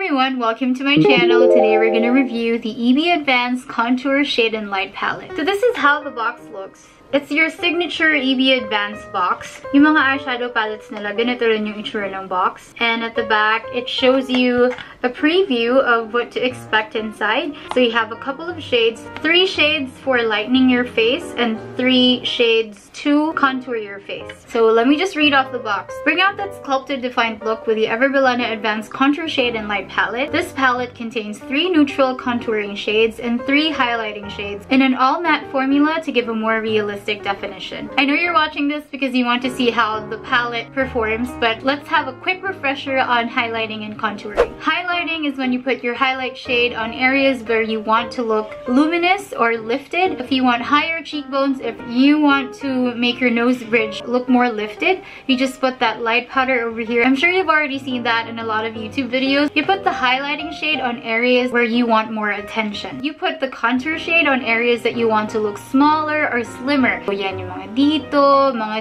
everyone, welcome to my channel. Today we're gonna review the EB Advanced Contour Shade and Light Palette. So this is how the box looks. It's your signature EB Advanced box. Yung mga eyeshadow palettes nila, ganito rin yung itsura ng box. And at the back, it shows you a preview of what to expect inside. So you have a couple of shades, 3 shades for lightening your face and 3 shades to contour your face. So let me just read off the box. Bring out that sculpted defined look with the BILENA Advanced Contour Shade and Light Palette. This palette contains 3 neutral contouring shades and 3 highlighting shades in an all matte formula to give a more realistic definition. I know you're watching this because you want to see how the palette performs, but let's have a quick refresher on highlighting and contouring. Highlighting is when you put your highlight shade on areas where you want to look luminous or lifted. If you want higher cheekbones, if you want to make your nose bridge look more lifted, you just put that light powder over here. I'm sure you've already seen that in a lot of YouTube videos. You put the highlighting shade on areas where you want more attention. You put the contour shade on areas that you want to look smaller or slimmer. So yan yung mga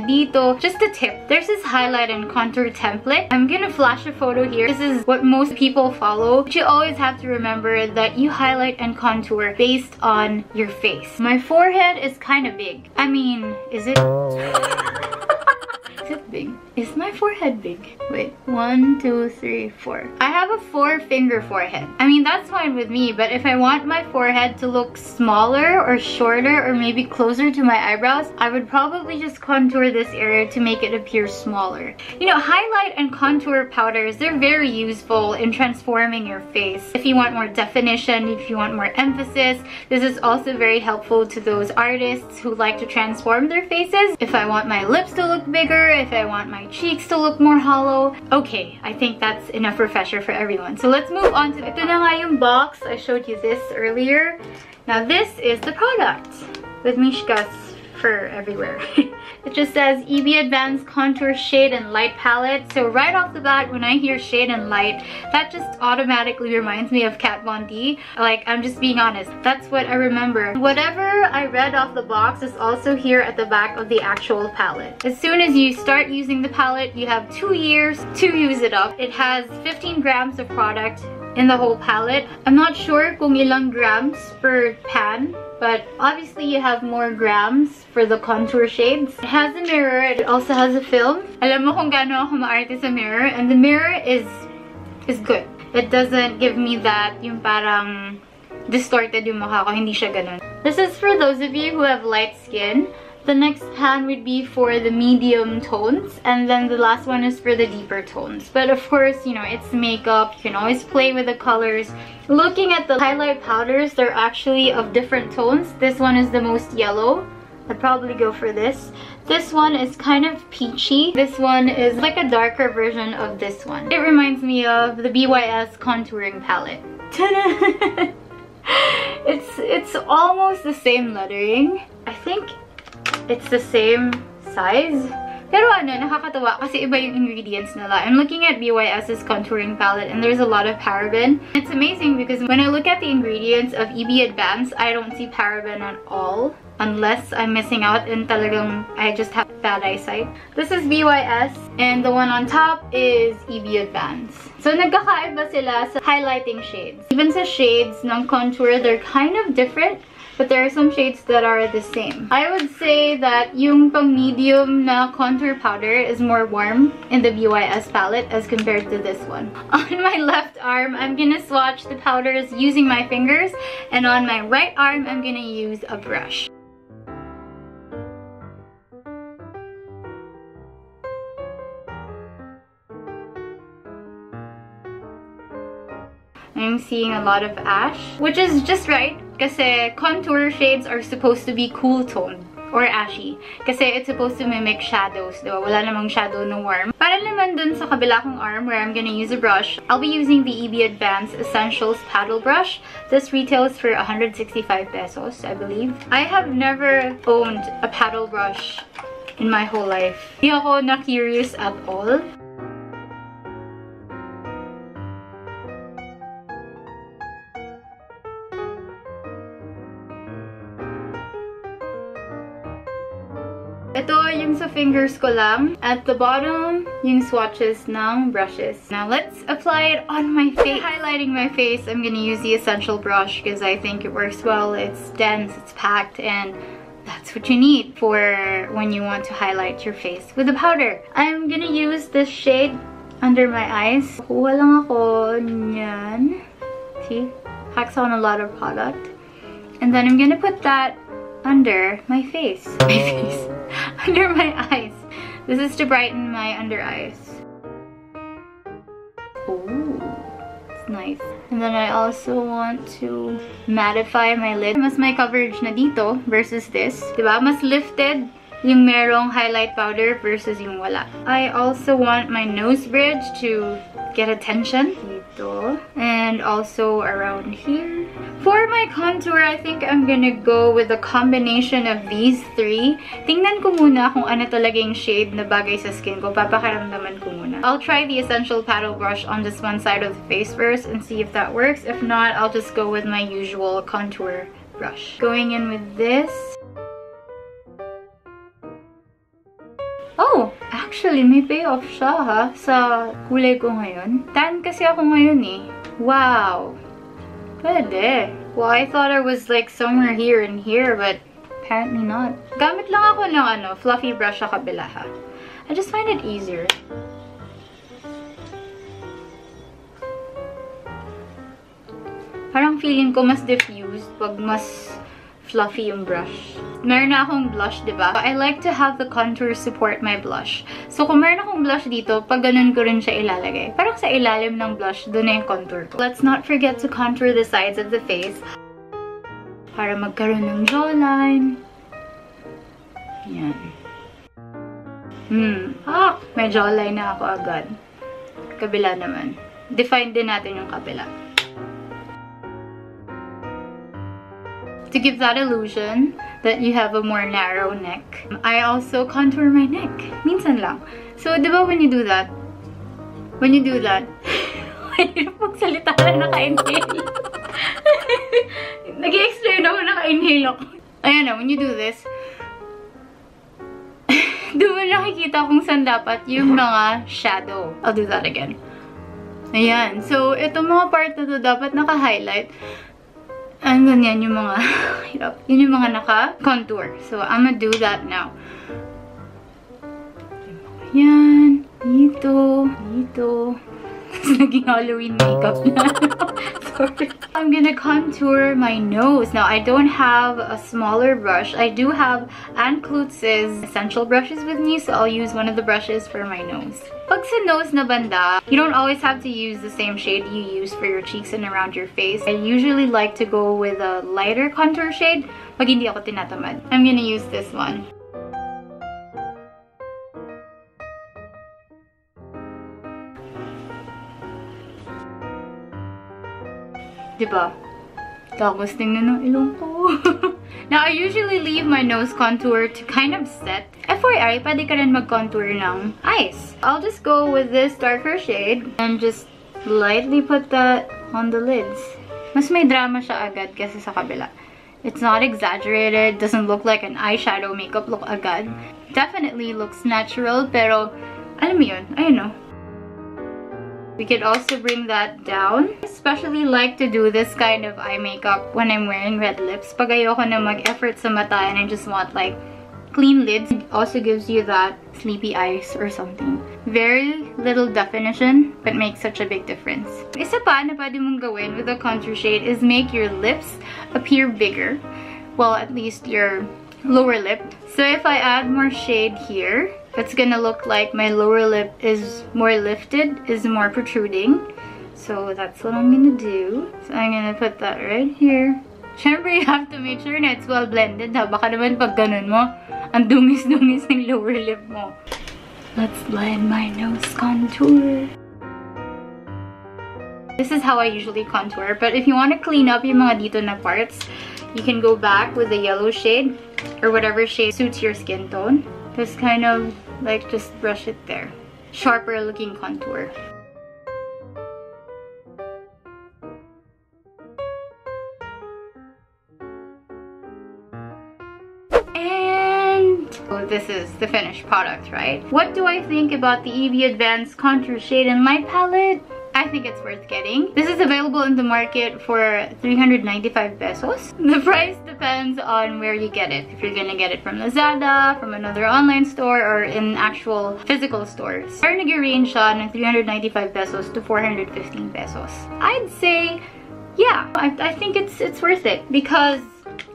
dito. Just a tip. There's this highlight and contour template. I'm gonna flash a photo here. This is what most people follow. But you always have to remember that you highlight and contour based on your face. My forehead is kind of big. I mean, is it? Is it big? Is my forehead big? Wait, 1, 2, 3, 4. I have a 4-finger forehead. I mean, that's fine with me, but if I want my forehead to look smaller or shorter or maybe closer to my eyebrows, I would probably just contour this area to make it appear smaller. You know, highlight and contour powders, they're very useful in transforming your face. If you want more definition, if you want more emphasis, this is also very helpful to those artists who like to transform their faces. If I want my lips to look bigger, if I want my cheeks to look more hollow. Okay, I think that's enough refresher for everyone. So let's move on to ito na nga yung box. I showed you this earlier. Now this is the product with Mishkas for everywhere. It just says EB Advanced Contour Shade and Light Palette. So right off the bat, when I hear shade and light, that just automatically reminds me of Kat Von D. Like, I'm just being honest. That's what I remember. Whatever I read off the box is also here at the back of the actual palette. As soon as you start using the palette, you have 2 years to use it up. It has 15 grams of product in the whole palette. I'm not sure kung ilang grams per pan, but obviously you have more grams for the contour shades. It has a mirror. It also has a film. Alam mo kung gaano ako maarte sa mirror, and the mirror is good. It doesn't give me that yung parang distorted yung mukha ko. Hindi siya ganun. This is for those of you who have light skin. The next pan would be for the medium tones, and then the last one is for the deeper tones. But of course, you know, it's makeup. You can always play with the colors. Looking at the highlight powders, they're actually of different tones. This one is the most yellow. I'd probably go for this. This one is kind of peachy. This one is like a darker version of this one. It reminds me of the BYS contouring palette. Ta-da! It's almost the same lettering. I think it's the same size. Pero ano, nakakatawa kasi iba yung ingredients nila. I'm looking at BYS's contouring palette and there's a lot of paraben. It's amazing because when I look at the ingredients of EB Advanced, I don't see paraben at all. Unless I'm missing out and talagang I just have bad eyesight. This is BYS and the one on top is EB Advanced. So nagkakaiba sila sa highlighting shades. Even sa shades ng contour, they're kind of different. But there are some shades that are the same. I would say that yung pang medium na contour powder is more warm in the BYS palette as compared to this one. On my left arm, I'm gonna swatch the powders using my fingers, and on my right arm, I'm gonna use a brush. I'm seeing a lot of ash, which is just right kasi contour shades are supposed to be cool toned or ashy. Kasi it's supposed to mimic shadows, diba? Wala namang shadow na warm. Para naman dun sa kabila kong arm where I'm gonna use a brush, I'll be using the EB Advanced Essentials Paddle Brush. This retails for 165 pesos, I believe. I have never owned a paddle brush in my whole life. Hindi ako na-curious at all. Ito yung sa fingers ko lang. At the bottom, yung swatches ng brushes. Now let's apply it on my face. Highlighting my face, I'm gonna use the Essential brush because I think it works well. It's dense, it's packed, and that's what you need for when you want to highlight your face with a powder. I'm gonna use this shade under my eyes. Kuha lang ako nyan. See? Packs on a lot of product. And then I'm gonna put that under my face. Under my eyes. This is to brighten my under eyes. Oh, it's nice. And then I also want to mattify my lid. Mas may coverage na dito versus this. Diba? Mas lifted yung merong highlight powder versus yung wala. I also want my nose bridge to get attention. Dito. And also around here. For my contour, I think I'm gonna go with a combination of these three. Tingnan ko muna kung ano talagang shade na bagay sa skin ko. Papakaramdaman ko muna. I'll try the Essential paddle brush on this one side of the face first and see if that works. If not, I'll just go with my usual contour brush. Going in with this. Oh, actually, may payoff siya ha, sa kulay ko ngayon. Tan kasi ako ngayon eh. Wow! Pwede. Well, I thought I was like somewhere here and here, but apparently not. Gamit lang ako ng fluffy brush sa kabila ha. I just find it easier. Parang feeling ko mas diffused pag mas fluffy yung brush. Meron na akong blush, diba? I like to have the contour support my blush. So, kung meron akong blush dito, pag ganun ko rin siya ilalagay. Parang sa ilalim ng blush, doon na yung contour ko. Let's not forget to contour the sides of the face para magkaroon ng jawline. Yan. May jawline na ako agad. Kabila naman. Define din natin yung kabila. To give that illusion that you have a more narrow neck. I also contour my neck. Minsan lang. So, di ba when you do that, hirap magsalita lang naka-inhale. Nag-i-explain ako, naka-inhale ako. Ayan na, when you do this, doon mo nakikita kung saan dapat yung mga shadow. I'll do that again. Ayan. So, itong mga part na to dapat naka-highlight. And ganyan yung mga, yun yung mga naka-contour. So, I'm gonna do that now. Yan. Dito. Dito. Naging Halloween makeup na. Sorry. I'm gonna contour my nose. Now, I don't have a smaller brush. I do have Aunt Klutz's Essential brushes with me, so I'll use one of the brushes for my nose. Pag sa nose na banda, you don't always have to use the same shade you use for your cheeks and around your face. I usually like to go with a lighter contour shade pag hindi ako tinatamad. I'm gonna use this one. Diba? Tapos tingnan ng ilong ko. Now, I usually leave my nose contour to kind of set. FYI, pwede ka rin mag-contour ng eyes. I'll just go with this darker shade and just lightly put that on the lids. Mas may drama siya agad kasi sa kabila. It's not exaggerated, doesn't look like an eyeshadow makeup look agad. Definitely looks natural, pero alam mo yun, I know. We could also bring that down. I especially like to do this kind of eye makeup when I'm wearing red lips. Pag ayoko na mag-effort sa mata and I just want like clean lids. It also gives you that sleepy eyes or something. Very little definition, but makes such a big difference. Isa pa na pwede mong gawin with a contour shade is make your lips appear bigger. Well, at least your lower lip. So if I add more shade here, it's gonna look like my lower lip is more lifted, is more protruding. So that's what I'm gonna do. So I'm gonna put that right here. Syempre, you have to make sure na it's well blended ha. Baka naman pag ganun mo, ang dumis-dumis ng lower lip mo. Let's blend my nose contour. This is how I usually contour. But if you want to clean up yung mga dito na parts, you can go back with the yellow shade or whatever shade suits your skin tone. Just kind of like just brush it there. Sharper looking contour. And So this is the finished product, right? What do I think about the EV Advanced Contour Shade in my palette? I think it's worth getting. This is available in the market for 395 pesos. The price depends on where you get it. If you're gonna get it from Lazada, from another online store, or in actual physical stores. Parang nag-range siya ng 395 pesos to 415 pesos. I'd say, yeah, I think it's worth it because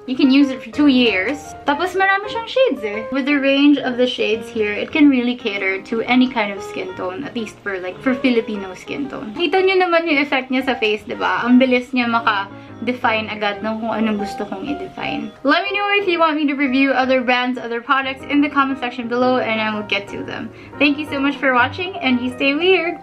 you can use it for 2 years. Tapos marami siyang shades eh. With the range of the shades here, it can really cater to any kind of skin tone. At least for Filipino skin tone. Kita nyo naman yung effect niya sa face, diba? Ang bilis niya maka-define agad ng kung anong gusto kong i-define. Let me know if you want me to review other brands, other products in the comment section below, and I will get to them. Thank you so much for watching, and you stay weird!